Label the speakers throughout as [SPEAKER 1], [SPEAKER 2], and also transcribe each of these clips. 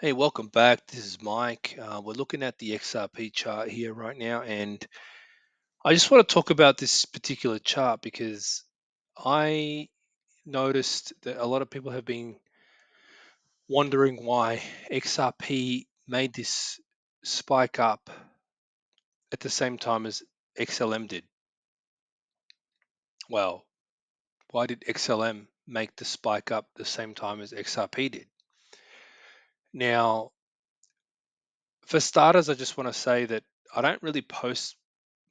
[SPEAKER 1] Hey, welcome back. This is Mike. We're looking at the XRP chart here right now, and I just want to talk about this particular chart because I noticed that a lot of people have been wondering why XRP made this spike up at the same time as XLM did. Well, why did XLM make the spike up the same time as XRP did? Now, for starters, I just want to say that I don't really post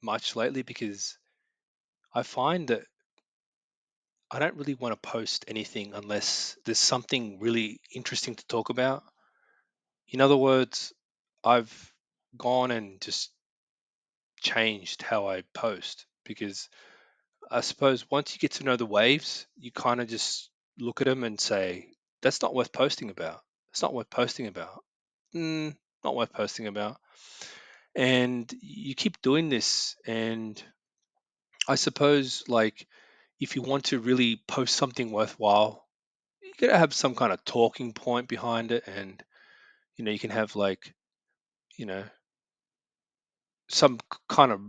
[SPEAKER 1] much lately because I find that I don't really want to post anything unless there's something really interesting to talk about. In other words, I've gone and just changed how I post because I suppose once you get to know the waves, you kind of just look at them and say, that's not worth posting about. It's not worth posting about. Not worth posting about. And you keep doing this. And I suppose, like, if you want to really post something worthwhile, you gotta have some kind of talking point behind it, and you can have like you know some kind of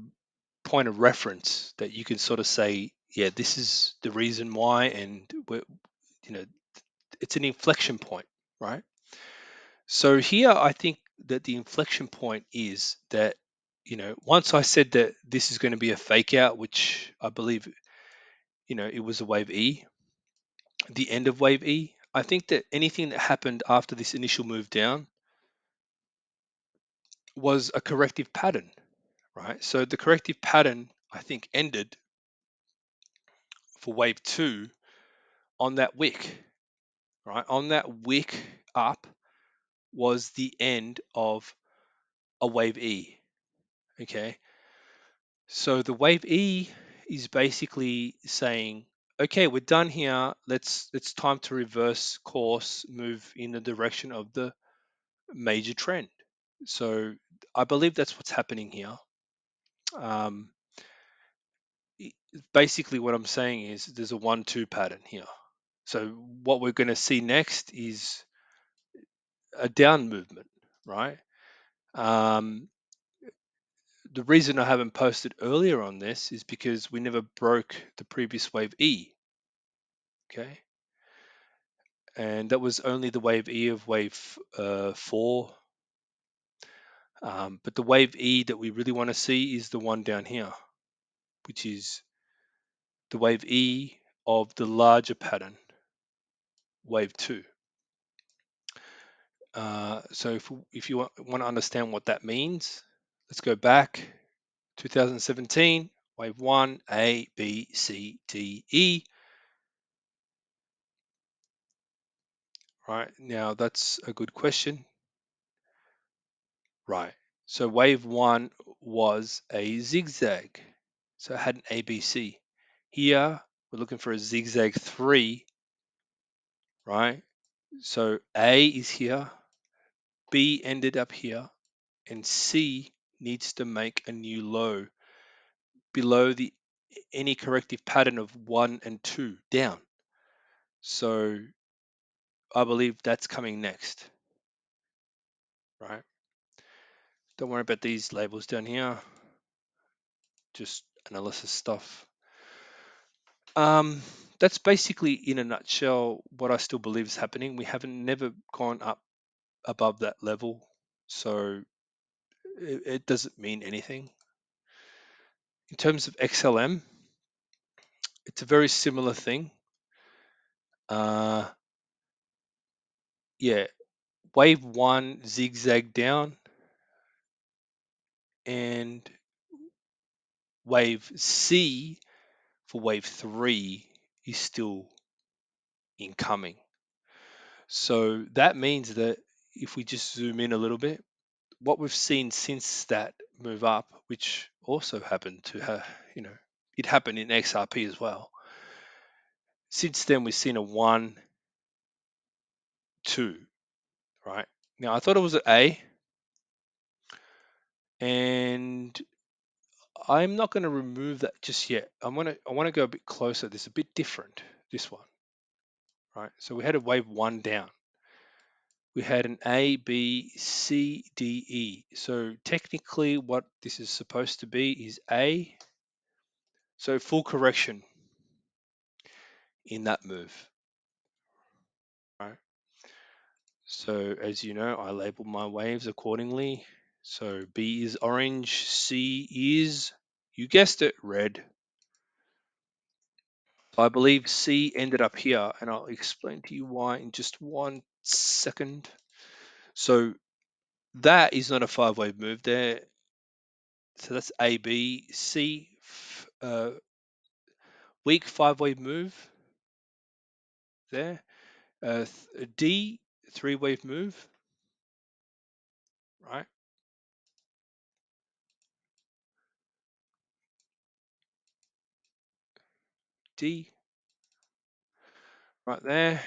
[SPEAKER 1] point of reference that you can sort of say, yeah, this is the reason why, and you know it's an inflection point, right? So here I think that the inflection point is that once I said that this is going to be a fake out, which I believe it was a wave E, the end of wave E. I think that anything that happened after this initial move down was a corrective pattern, right? So the corrective pattern, I think, ended for wave two on that wick, right? On that wick up was the end of a wave E. Okay. So the wave E is basically saying, okay, we're done here. It's time to reverse course, move in the direction of the major trend. So I believe that's what's happening here. Um, Basically, what I'm saying is there's a 1-2 pattern here. So what we're going to see next is a down movement, right? Um, the reason I haven't posted earlier on this is because we never broke the previous wave E, okay? And that was only the wave E of wave 4. But the wave E that we really want to see is the one down here, which is the wave E of the larger pattern, wave 2. So if you want to understand what that means, let's go back. 2017, wave 1, A, B, C, D, E. Right, now that's a good question. Right, so wave 1 was a zigzag. So it had an ABC. Here, we're looking for a zigzag 3, right? So A is here, B ended up here, and C needs to make a new low below the any corrective pattern of 1 and 2 down. So I believe that's coming next, right? Don't worry about these labels down here, just analysis stuff. Um, that's basically in a nutshell what I still believe is happening. We haven't never gone up above that level, so it doesn't mean anything. In terms of XLM, it's a very similar thing. Uh, yeah, wave 1 zigzag down, and wave C for wave 3 is still incoming. So that means that if we just zoom in a little bit, what we've seen since that move up, which also happened to have, it happened in XRP as well. Since then, we've seen a 1, 2, right? Now, I thought it was an A, and I'm not going to remove that just yet. I want to go a bit closer. This is a bit different, this one, right? So we had a wave 1 down. we had an A, B, C, D, E. So technically what this is supposed to be is A. So full correction in that move, right? So as you know, I label my waves accordingly. So B is orange, C is, you guessed it, red. So I believe C ended up here, and I'll explain to you why in just 1 second. So that is not a 5-wave move there. So that's A, B, C, weak 5-wave move there. D, 3-wave move, right? D, right there.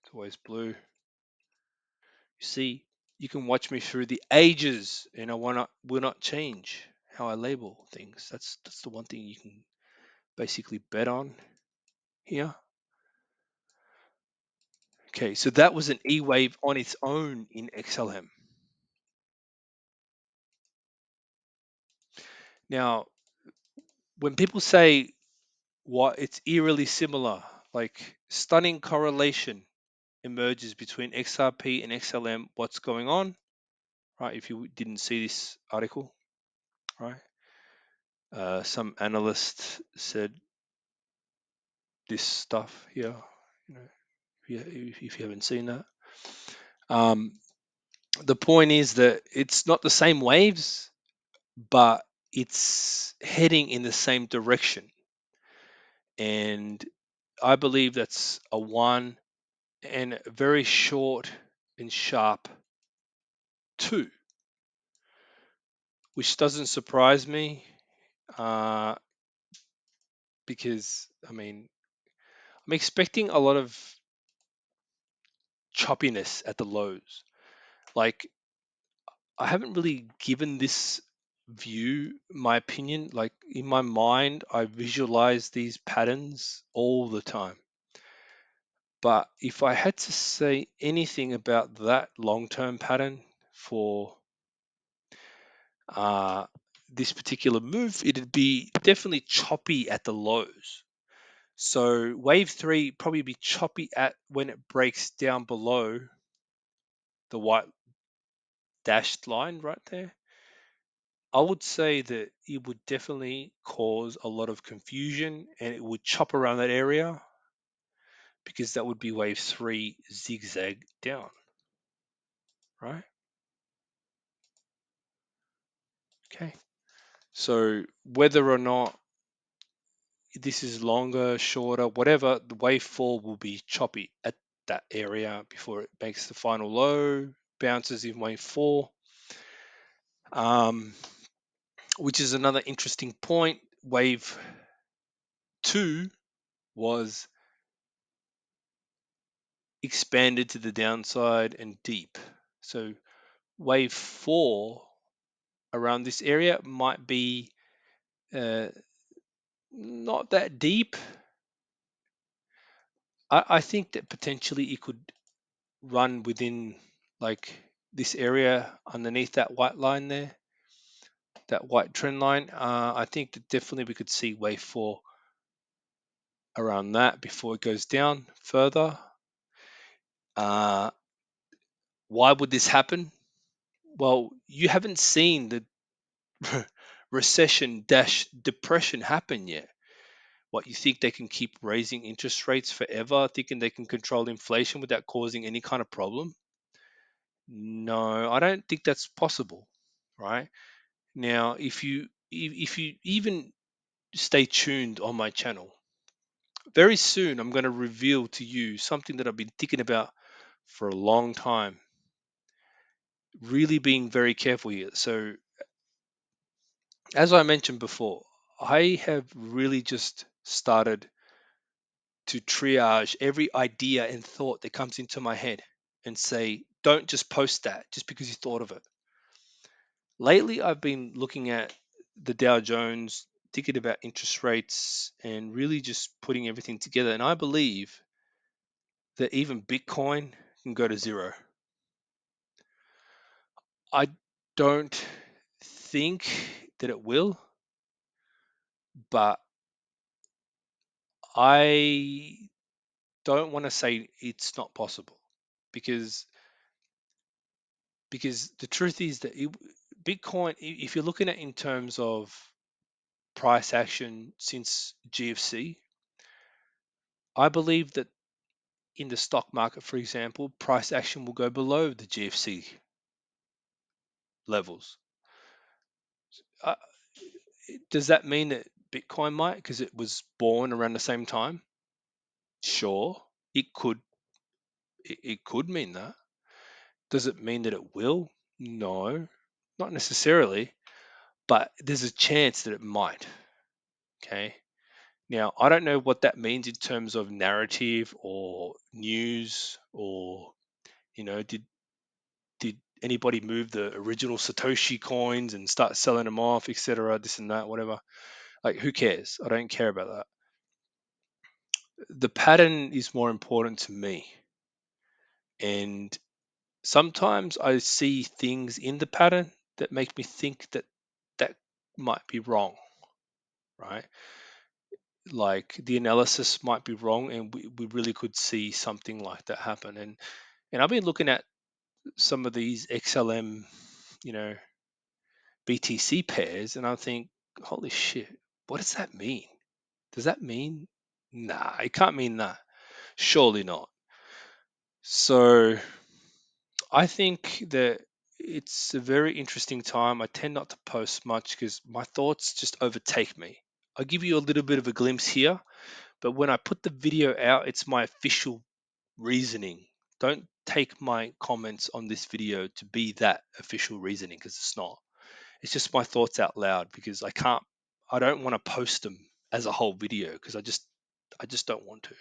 [SPEAKER 1] It's always blue. You see, you can watch me through the ages, and I will not change how I label things. That's the one thing you can basically bet on here. Okay, so that was an E wave on its own in XLM. Now, when people say what it's eerily similar, like stunning correlation emerges between XRP and XLM, what's going on, right? If you didn't see this article, right? Some analyst said this stuff here, you know, if you haven't seen that. The point is that it's not the same waves, but it's heading in the same direction. And I believe that's a 1 and a very short and sharp 2, which doesn't surprise me uh, because, I mean, I'm expecting a lot of choppiness at the lows. Like, I haven't really given this view my opinion. Like, in my mind, I visualize these patterns all the time. But if I had to say anything about that long-term pattern for uh, this particular move, it'd be definitely choppy at the lows. So wave 3 probably be choppy at when it breaks down below the white dashed line right there. I would say that it would definitely cause a lot of confusion and it would chop around that area because that would be wave 3 zigzag down, right? Okay. So whether or not this is longer, shorter, whatever, the wave 4 will be choppy at that area before it makes the final low, bounces in wave 4. Which is another interesting point. Wave 2 was expanded to the downside and deep. So wave 4 around this area might be uh, not that deep. I think that potentially it could run within like this area underneath that white line there, that white trend line. I think that definitely we could see wave 4 around that before it goes down further. Why would this happen? Well, you haven't seen the recession dash depression happen yet. What, you think they can keep raising interest rates forever, thinking they can control inflation without causing any kind of problem? No, I don't think that's possible, right? Now, if you even stay tuned on my channel, very soon I'm going to reveal to you something that I've been thinking about for a long time. Really being very careful here. So as I mentioned before, I have really just started to triage every idea and thought that comes into my head and say, don't just post that just because you thought of it. Lately, I've been looking at the Dow Jones, thinking about interest rates, and really just putting everything together. And I believe that even Bitcoin can go to zero. I don't think that it will, but I don't want to say it's not possible because the truth is that Bitcoin, if you're looking at in terms of price action since GFC, I believe that in the stock market, for example, price action will go below the GFC levels. Uh, does that mean that Bitcoin might, because it was born around the same time? Sure, it could. It could mean that. Does it mean that it will? No, not necessarily, but there's a chance that it might. Okay. Now, I don't know what that means in terms of narrative or news, or did anybody move the original Satoshi coins and start selling them off, etc., this and that, whatever. Like, who cares? I don't care about that. The pattern is more important to me. And sometimes I see things in the pattern that make me think that that might be wrong, right? Like the analysis might be wrong, and we really could see something like that happen. And I've been looking at some of these XLM, you know, BTC pairs, and I think, holy shit, what does that mean? Does that mean? Nah, it can't mean that. Surely not. So I think that it's a very interesting time. I tend not to post much because my thoughts just overtake me. I'll give you a little bit of a glimpse here, but when I put the video out, it's my official reasoning. Don't take my comments on this video to be that official reasoning, because it's not. It's just my thoughts out loud, because I don't want to post them as a whole video, because I just don't want to.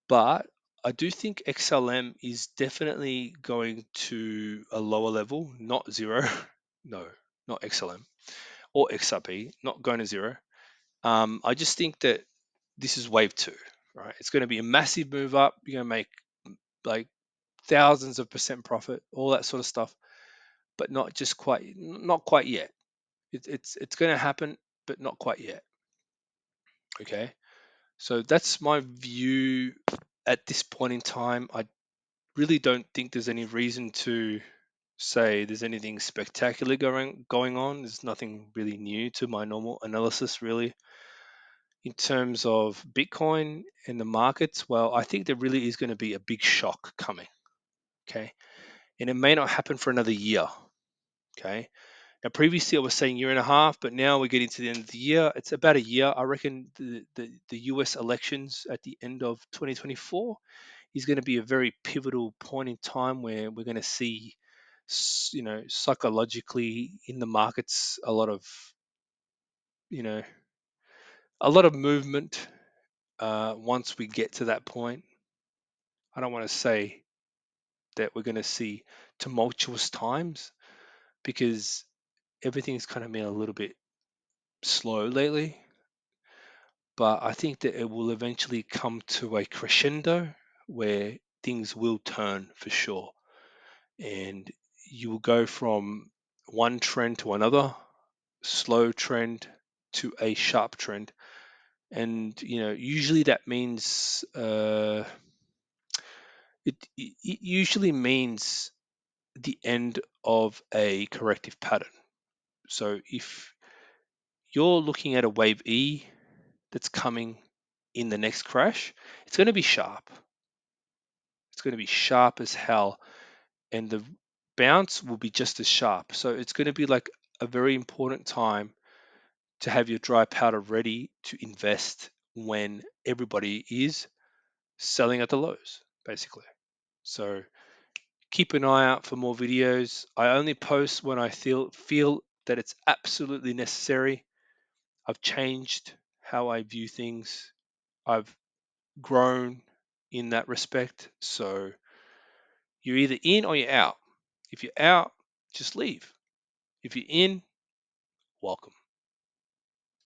[SPEAKER 1] But I do think XLM is definitely going to a lower level, not zero. No, not XLM or XRP, not going to zero. I just think that this is wave two, right? It's going to be a massive move up. You're going to make like thousands of percent profit, all that sort of stuff, but not quite yet. It's going to happen, but not quite yet. Okay, so that's my view at this point in time. I really don't think there's any reason to say there's anything spectacular going on. There's nothing really new to my normal analysis, really. In terms of Bitcoin and the markets, well, I think there really is going to be a big shock coming. Okay, and it may not happen for another year. Okay. Now, previously I was saying year and a half, but now we're getting to the end of the year. It's about a year. I reckon the US elections at the end of 2024 is going to be a very pivotal point in time where we're going to see, psychologically in the markets, you know, a lot of movement. Once we get to that point, I don't want to say that we're going to see tumultuous times, because everything's kind of been a little bit slow lately. But I think that it will eventually come to a crescendo where things will turn for sure. And you will go from one trend to another, slow trend to a sharp trend. And, usually that means, it usually means the end of a corrective pattern. So if you're looking at a wave E that's coming in the next crash, it's going to be sharp. It's going to be sharp as hell, and the bounce will be just as sharp. So it's going to be like a very important time to have your dry powder ready to invest when everybody is selling at the lows, basically. So keep an eye out for more videos. I only post when I feel that it's absolutely necessary. I've changed how I view things. I've grown in that respect. So you're either in or you're out. If you're out, just leave. If you're in, welcome.